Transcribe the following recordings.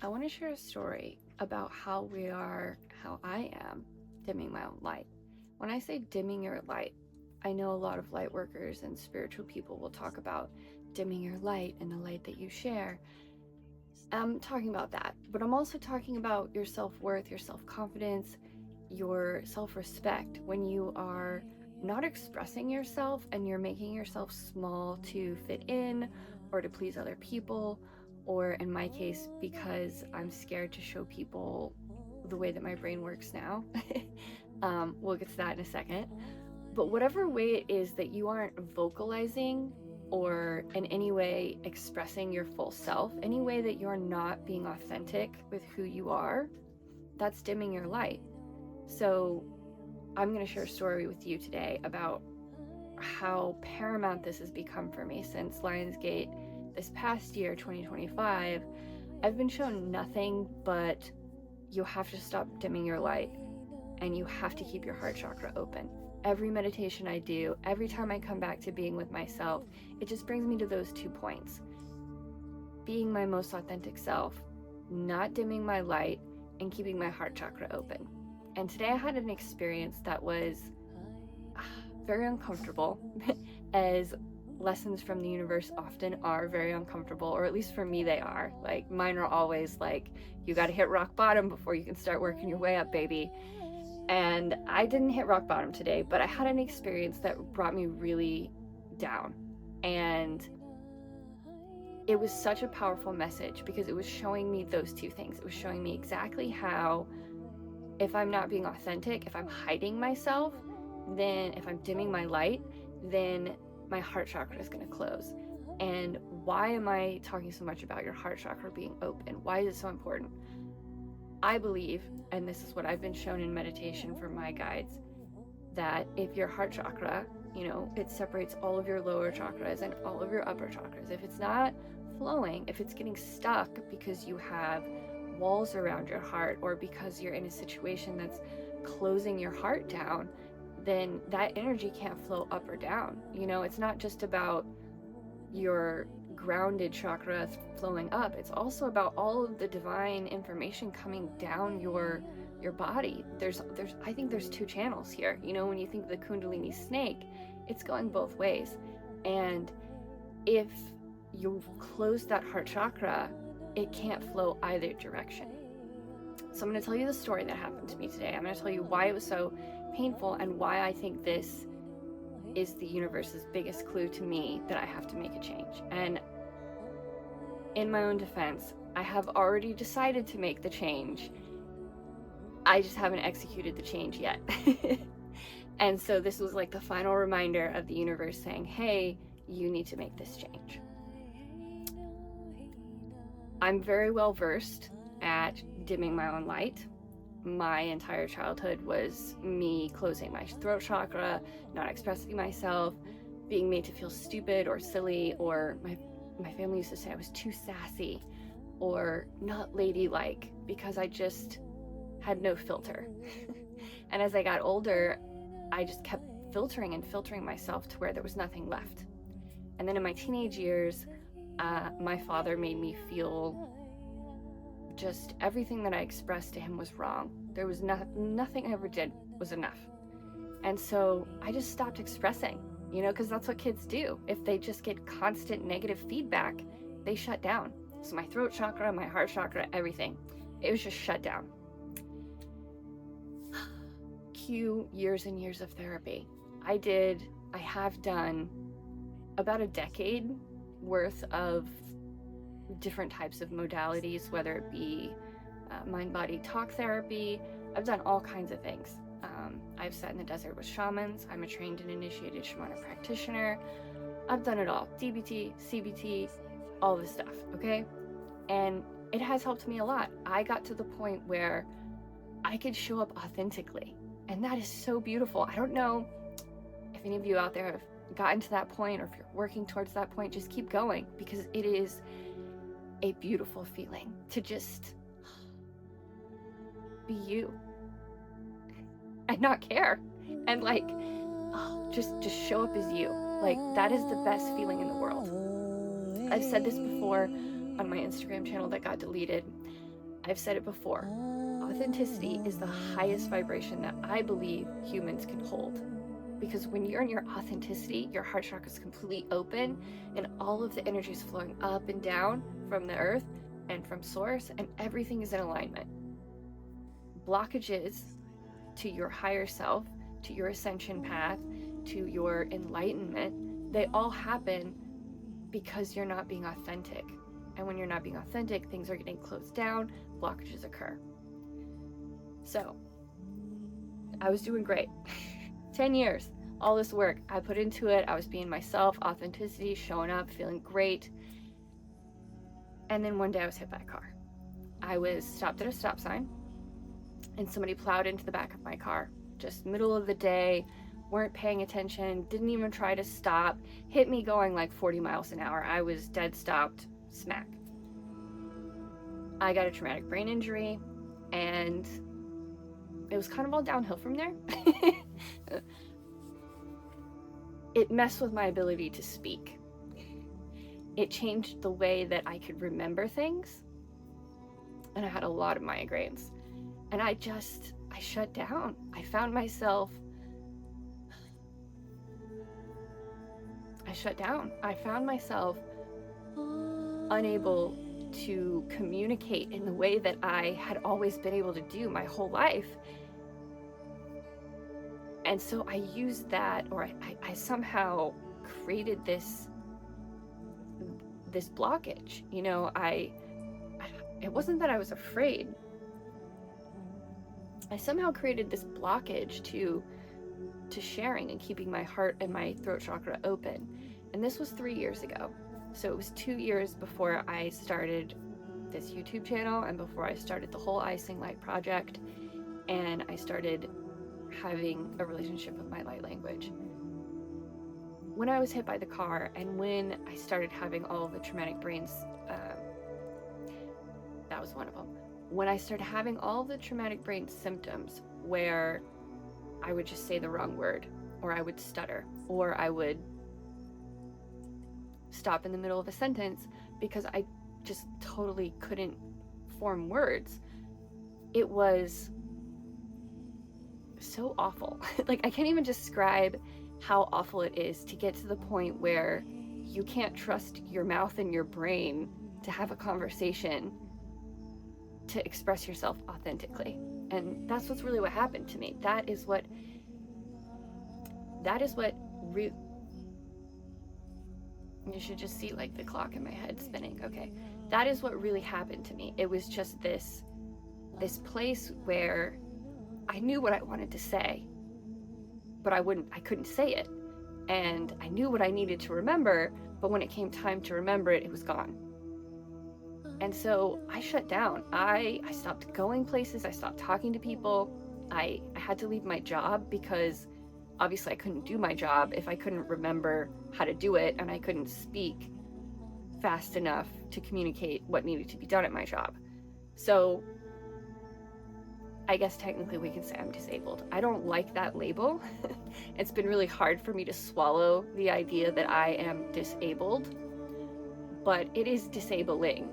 I want to share a story about how I am dimming my own light. When I say dimming your light, I know a lot of light workers and spiritual people will talk about dimming your light and the light that you share. I'm talking about that, but I'm also talking about your self-worth, your self-confidence, your self-respect. When you are not expressing yourself and you're making yourself small to fit in or to please other people, or in my case, because I'm scared to show people the way that my brain works now. We'll get to that in a second. But whatever way it is that you aren't vocalizing or in any way expressing your full self, any way that you're not being authentic with who you are, that's dimming your light. So I'm going to share a story with you today about how paramount this has become for me since Lionsgate this past year, 2025. I've been shown nothing but you have to stop dimming your light and you have to keep your heart chakra open. Every meditation I do, every time I come back to being with myself, it just brings me to those 2 points. Being my most authentic self, not dimming my light, and keeping my heart chakra open. And today I had an experience that was very uncomfortable, as lessons from the universe often are very uncomfortable, or at least for me they are. Like, mine are always like, you got to hit rock bottom before you can start working your way up, baby. And I didn't hit rock bottom today, but I had an experience that brought me really down. And it was such a powerful message because it was showing me those 2 things. It was showing me exactly how, if I'm not being authentic, if I'm hiding myself, then if I'm dimming my light, then my heart chakra is going to close. And why am I talking so much about your heart chakra being open? Why is it so important? I believe, and this is what I've been shown in meditation from my guides, that if your heart chakra, it separates all of your lower chakras and all of your upper chakras. If it's not flowing, if it's getting stuck because you have walls around your heart or because you're in a situation that's closing your heart down, then that energy can't flow up or down. It's not just about your grounded chakra flowing up, it's also about all of the divine information coming down your body. I think there's 2 channels here. When you think of the Kundalini snake, it's going both ways. And if you close that heart chakra, it can't flow either direction. So I'm going to tell you the story that happened to me today. I'm going to tell you why it was so painful and why I think this is the universe's biggest clue to me that I have to make a change. And in my own defense, I have already decided to make the change. I just haven't executed the change yet. And so this was like the final reminder of the universe saying, hey, you need to make this change. I'm very well versed at dimming my own light. My entire childhood was me closing my throat chakra, not expressing myself, being made to feel stupid or silly, or my family used to say I was too sassy or not ladylike because I just had no filter. And as I got older, I just kept filtering myself to where there was nothing left. And then in my teenage years, my father made me feel just everything that I expressed to him was wrong. There was nothing I ever did was enough. And so I just stopped expressing, because that's what kids do. If they just get constant negative feedback, they shut down. So my throat chakra, my heart chakra, everything, it was just shut down. Cue years and years of therapy. I have done about a decade worth of different types of modalities, whether it be mind-body talk therapy. I've done all kinds of things. I've sat in the desert with shamans. I'm a trained and initiated shamanic practitioner. I've done it all. DBT, CBT, all this stuff, okay? And it has helped me a lot. I got to the point where I could show up authentically. And that is so beautiful. I don't know if any of you out there have gotten to that point, or if you're working towards that point, just keep going, because it is a beautiful feeling to just be you and not care, and just show up as you. Like, that is the best feeling in the world. I've said this before on my Instagram channel that got deleted. I've said it before. Authenticity is the highest vibration that I believe humans can hold. Because when you're in your authenticity, your heart chakra is completely open and all of the energy is flowing up and down from the earth and from source, and everything is in alignment. Blockages to your higher self, to your ascension path, to your enlightenment, they all happen because you're not being authentic. And when you're not being authentic, things are getting closed down, blockages occur. So, I was doing great. 10 years, all this work I put into it. I was being myself, authenticity, showing up, feeling great. And then one day I was hit by a car. I was stopped at a stop sign and somebody plowed into the back of my car. Just middle of the day, weren't paying attention, didn't even try to stop, hit me going like 40 miles an hour. I was dead stopped, smack. I got a traumatic brain injury, and it was kind of all downhill from there. It messed with my ability to speak. It changed the way that I could remember things, and I had a lot of migraines. And I shut down. I found myself, I shut down. I found myself unable to communicate in the way that I had always been able to do my whole life. And so I used that, or I somehow created this blockage. You know, it wasn't that I was afraid. I somehow created this blockage to sharing and keeping my heart and my throat chakra open. And this was 3 years ago. So it was 2 years before I started this YouTube channel and before I started the whole Icing Light project, and I started having a relationship with my light language. When I was hit by the car and when I started having all of the traumatic brains, that was one of them. When I started having all of the traumatic brain symptoms where I would just say the wrong word, or I would stutter, or I would stop in the middle of a sentence because I just totally couldn't form words. It was so awful. Like, I can't even describe how awful it is to get to the point where you can't trust your mouth and your brain to have a conversation, to express yourself authentically. And that's what's really what happened to me. That is what you should just see like the clock in my head spinning. Okay. That is what really happened to me. It was just this place where I knew what I wanted to say, but I couldn't say it. And I knew what I needed to remember, but when it came time to remember it, it was gone. And so I shut down. I stopped going places. I stopped talking to people. I had to leave my job because obviously I couldn't do my job if I couldn't remember how to do it, and I couldn't speak fast enough to communicate what needed to be done at my job. So I guess technically we can say I'm disabled. I don't like that label. It's been really hard for me to swallow the idea that I am disabled, but it is disabling.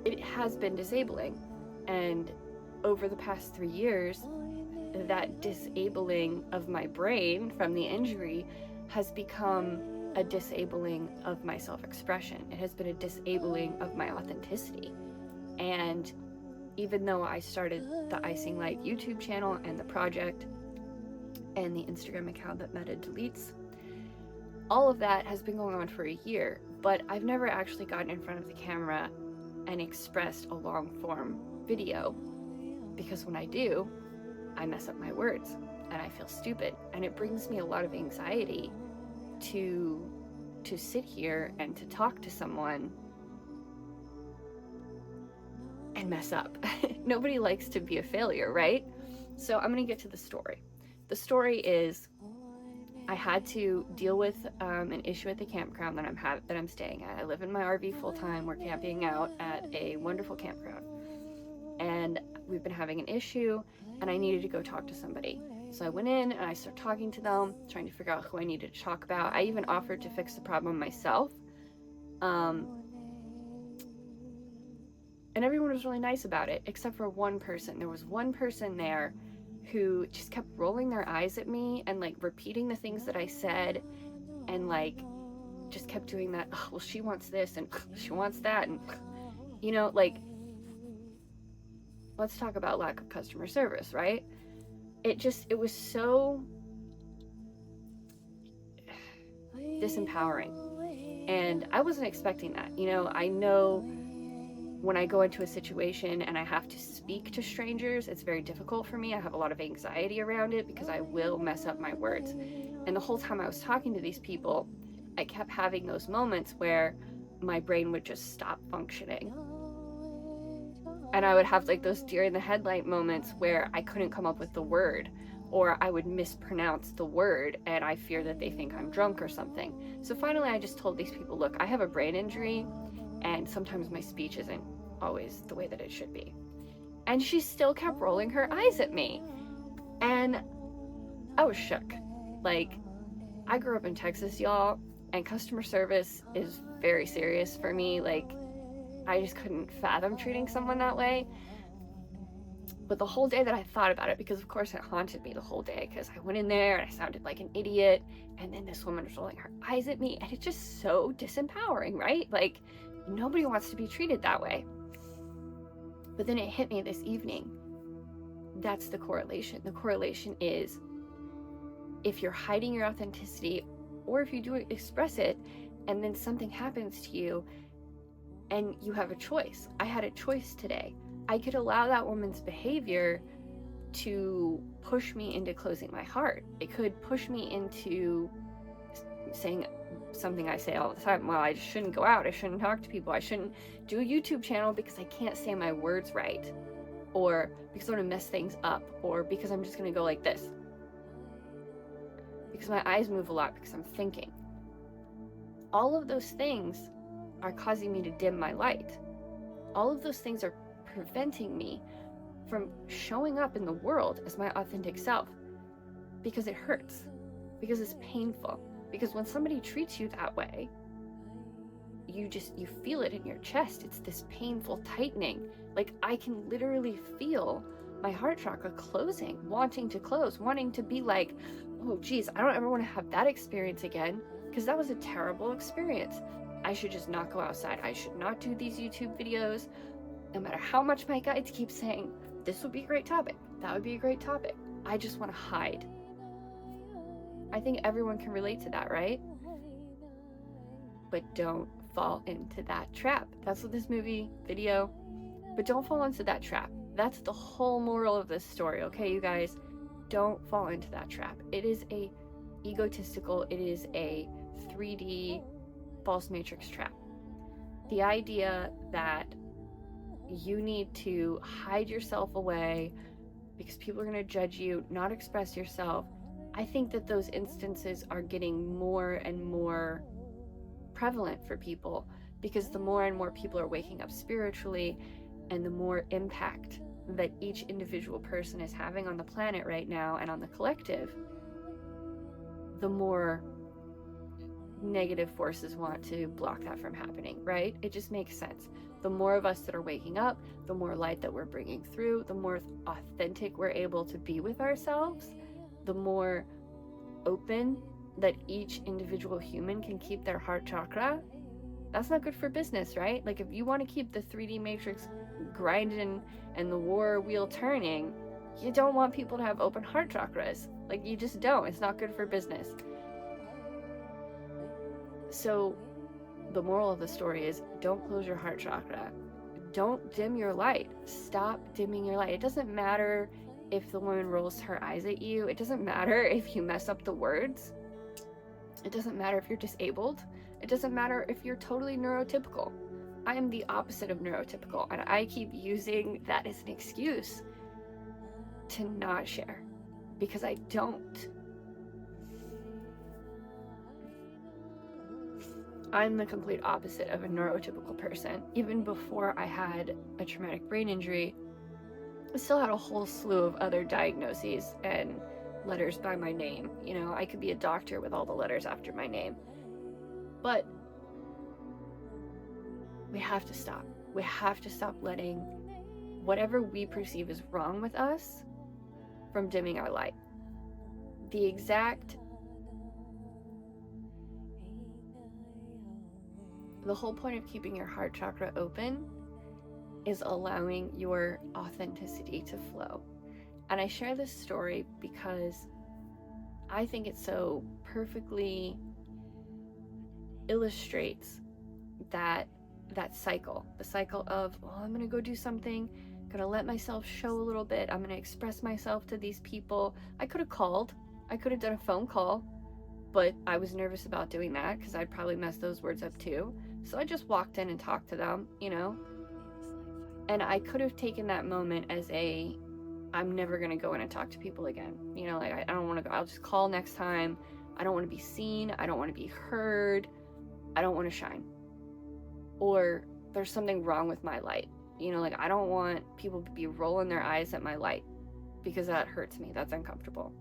It has been disabling. And over the past 3 years, that disabling of my brain from the injury has become a disabling of my self-expression. It has been a disabling of my authenticity. And even though I started the Icing Light YouTube channel and the project and the Instagram account that Meta deletes, all of that has been going on for a year, but I've never actually gotten in front of the camera and expressed a long form video, because when I do, I mess up my words and I feel stupid, and it brings me a lot of anxiety to sit here and to talk to someone and mess up. Nobody likes to be a failure, right? So I'm gonna get to the story. The story is I had to deal with an issue at the campground that I'm staying at. I live in my RV full time. We're camping out at a wonderful campground, and we've been having an issue, and I needed to go talk to somebody. So I went in and I started talking to them, trying to figure out who I needed to talk about. I even offered to fix the problem myself. And And everyone was really nice about it, except for one person. There was one person there who just kept rolling their eyes at me and like repeating the things that I said, and like just kept doing that. Oh, well, she wants this and she wants that. And, you know, like, let's talk about lack of customer service, right? It was so disempowering. And I wasn't expecting that. You know, I know when I go into a situation and I have to speak to strangers, it's very difficult for me. I have a lot of anxiety around it because I will mess up my words. And the whole time I was talking to these people, I kept having those moments where my brain would just stop functioning. And I would have like those deer in the headlight moments where I couldn't come up with the word, or I would mispronounce the word and I fear that they think I'm drunk or something. So finally I just told these people, look, I have a brain injury and sometimes my speech isn't always the way that it should be. And she still kept rolling her eyes at me. And I was shook. Like, I grew up in Texas, y'all, and customer service is very serious for me. Like, I just couldn't fathom treating someone that way. But the whole day that I thought about it, because of course it haunted me the whole day, because I went in there and I sounded like an idiot, and then this woman was rolling her eyes at me, and it's just so disempowering, right? Like, nobody wants to be treated that way. But then it hit me this evening. That's the correlation. The correlation is, if you're hiding your authenticity, or if you do express it, and then something happens to you, and you have a choice. I had a choice today. I could allow that woman's behavior to push me into closing my heart. It could push me into saying something I say all the time. Well, I just shouldn't go out. I shouldn't talk to people. I shouldn't do a YouTube channel because I can't say my words right. Or because I'm going to mess things up. Or because I'm just going to go like this. Because my eyes move a lot because I'm thinking. All of those things are causing me to dim my light. All of those things are preventing me from showing up in the world as my authentic self, because it hurts, because it's painful, because when somebody treats you that way, you feel it in your chest. It's this painful tightening. Like, I can literally feel my heart chakra closing, wanting to close, wanting to be like, oh geez, I don't ever want to have that experience again, because that was a terrible experience. I should just not go outside. I should not do these YouTube videos. No matter how much my guides keep saying, this would be a great topic, that would be a great topic, I just want to hide. I think everyone can relate to that, right? But don't fall into that trap. That's what this video, but don't fall into that trap. That's the whole moral of this story, okay, you guys? Don't fall into that trap. It is a egotistical, it is a 3D false matrix trap. The idea that you need to hide yourself away because people are going to judge you, not express yourself. I think that those instances are getting more and more prevalent for people, because the more and more people are waking up spiritually, and the more impact that each individual person is having on the planet right now and on the collective, the more negative forces want to block that from happening, right? It just makes sense. The more of us that are waking up, the more light that we're bringing through, the more authentic we're able to be with ourselves, the more open that each individual human can keep their heart chakra. That's not good for business, right? Like, if you want to keep the 3D matrix grinding and the war wheel turning, you don't want people to have open heart chakras. Like, you just don't. It's not good for business. So the moral of the story is, don't close your heart chakra. Don't dim your light. Stop dimming your light. It doesn't matter if the woman rolls her eyes at you. It doesn't matter if you mess up the words. It doesn't matter if you're disabled. It doesn't matter if you're totally neurotypical. I am the opposite of neurotypical, and I keep using that as an excuse to not share, because I don't. I'm the complete opposite of a neurotypical person. Even before I had a traumatic brain injury, I still had a whole slew of other diagnoses and letters by my name. You know, I could be a doctor with all the letters after my name. But we have to stop. We have to stop letting whatever we perceive as wrong with us from dimming our light. The whole point of keeping your heart chakra open is allowing your authenticity to flow. And I share this story because I think it so perfectly illustrates that cycle, the cycle of, well, I'm gonna go do something, gonna let myself show a little bit, I'm gonna express myself to these people. I could have called, I could have done a phone call, but I was nervous about doing that because I'd probably mess those words up too. So I just walked in and talked to them, and I could have taken that moment as I'm never gonna go in and talk to people again. Like I don't want to go. I'll just call next time. I don't want to be seen. I don't want to be heard. I don't want to shine. Or there's something wrong with my light. Like I don't want people to be rolling their eyes at my light because that hurts me. That's uncomfortable.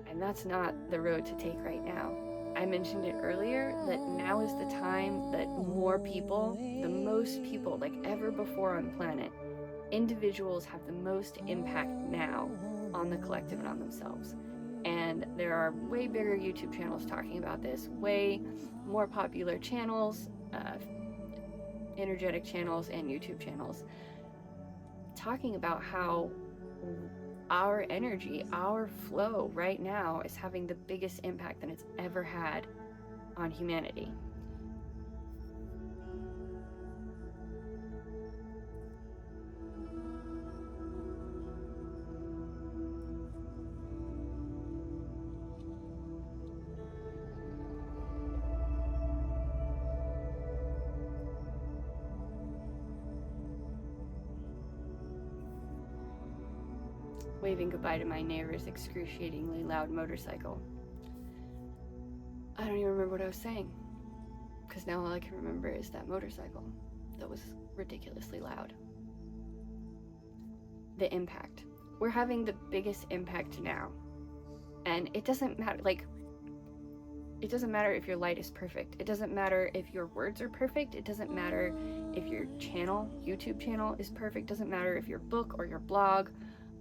And that's not the road to take right now. I mentioned it earlier that now is the time that more people, the most people like ever before on the planet, individuals have the most impact now on the collective and on themselves. And there are way bigger YouTube channels talking about this, way more popular channels, energetic channels and YouTube channels, talking about how our energy, our flow right now is having the biggest impact that it's ever had on humanity. Waving goodbye to my neighbor's excruciatingly loud motorcycle. I don't even remember what I was saying, because now all I can remember is that motorcycle that was ridiculously loud. The impact. We're having the biggest impact now. And it doesn't matter, it doesn't matter if your light is perfect. It doesn't matter if your words are perfect. It doesn't matter if your YouTube channel is perfect. It doesn't matter if your book or your blog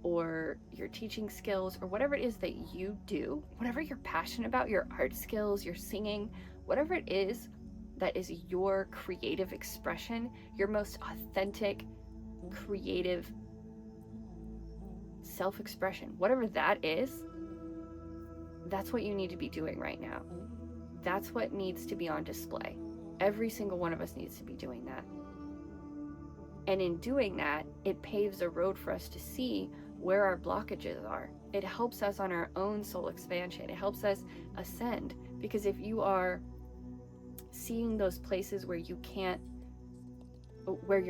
or your teaching skills or whatever it is that you do, whatever you're passionate about, your art skills, your singing, whatever it is that is your creative expression, your most authentic, creative self-expression, whatever that is, that's what you need to be doing right now. That's what needs to be on display. Every single one of us needs to be doing that. And in doing that, it paves a road for us to see where our blockages are. It helps us on our own soul expansion. It helps us ascend, because if you are seeing those places where you're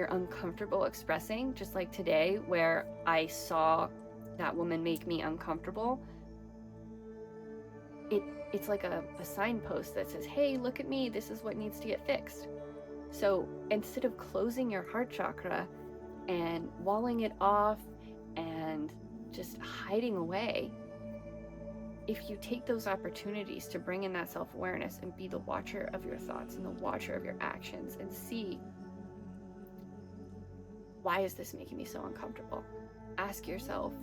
uncomfortable expressing, just like today where I saw that woman make me uncomfortable, it's like a signpost that says, hey, look at me, this is what needs to get fixed. So instead of closing your heart chakra and walling it off and just hiding away, if you take those opportunities to bring in that self-awareness and be the watcher of your thoughts and the watcher of your actions and see, why is this making me so uncomfortable? Ask yourself,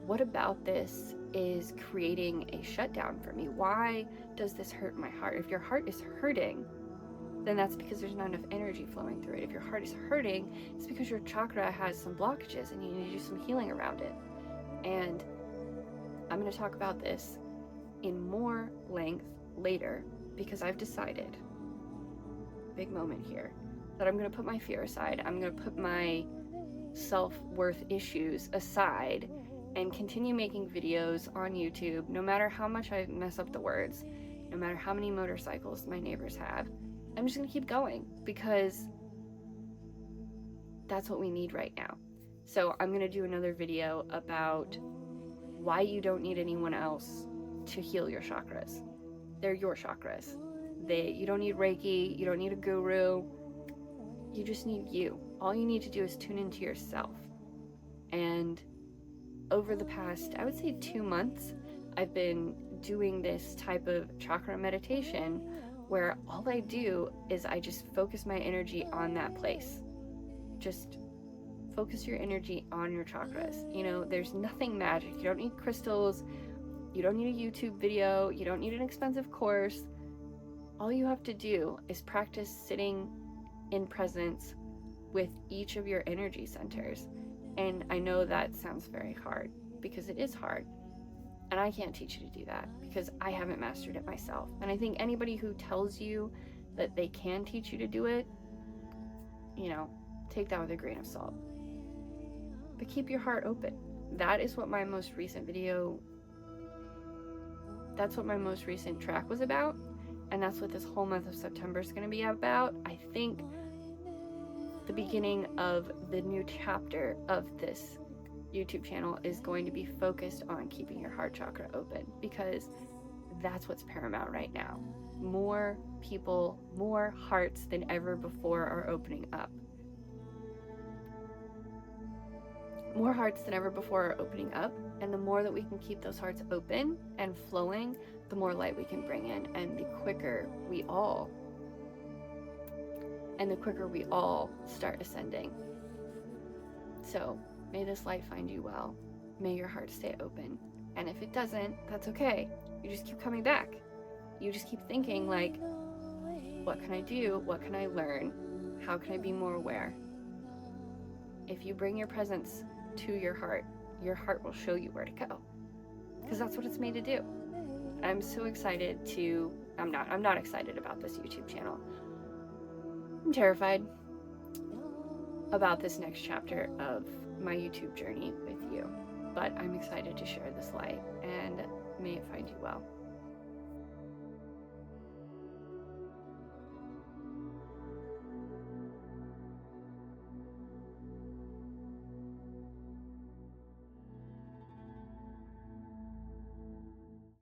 what about this is creating a shutdown for me? Why does this hurt my heart? If your heart is hurting, then that's because there's not enough energy flowing through it. If your heart is hurting, it's because your chakra has some blockages and you need to do some healing around it. And I'm going to talk about this in more length later, because I've decided, big moment here, that I'm going to put my fear aside. I'm going to put my self-worth issues aside and continue making videos on YouTube, no matter how much I mess up the words, no matter how many motorcycles my neighbors have. I'm just gonna keep going, because that's what we need right now. So I'm gonna do another video about why you don't need anyone else to heal your chakras. They're your chakras. You don't need Reiki, you don't need a guru, you just need you. All you need to do is tune into yourself. And over the past, I would say 2 months, I've been doing this type of chakra meditation where all I do is I just focus my energy on that place. Just focus your energy on your chakras. You know, there's nothing magic. You don't need crystals. You don't need a YouTube video. You don't need an expensive course. All you have to do is practice sitting in presence with each of your energy centers. And I know that sounds very hard, because it is hard. And I can't teach you to do that because I haven't mastered it myself. And I think anybody who tells you that they can teach you to do it, you know, take that with a grain of salt. But keep your heart open. That is what my most recent video, that's what my most recent track was about. And that's what this whole month of September is going to be about. I think the beginning of the new chapter of this YouTube channel is going to be focused on keeping your heart chakra open, because that's what's paramount right now. More people, more hearts than ever before are opening up. More hearts than ever before are opening up, and the more that we can keep those hearts open and flowing, the more light we can bring in, and the quicker we all start ascending. So may this light find you well. May your heart stay open. And if it doesn't, that's okay. You just keep coming back. You just keep thinking, like, what can I do? What can I learn? How can I be more aware? If you bring your presence to your heart will show you where to go. Because that's what it's made to do. I'm so excited to, I'm not excited about this YouTube channel. I'm terrified about this next chapter of my YouTube journey with you. But I'm excited to share this light, and may it find you well.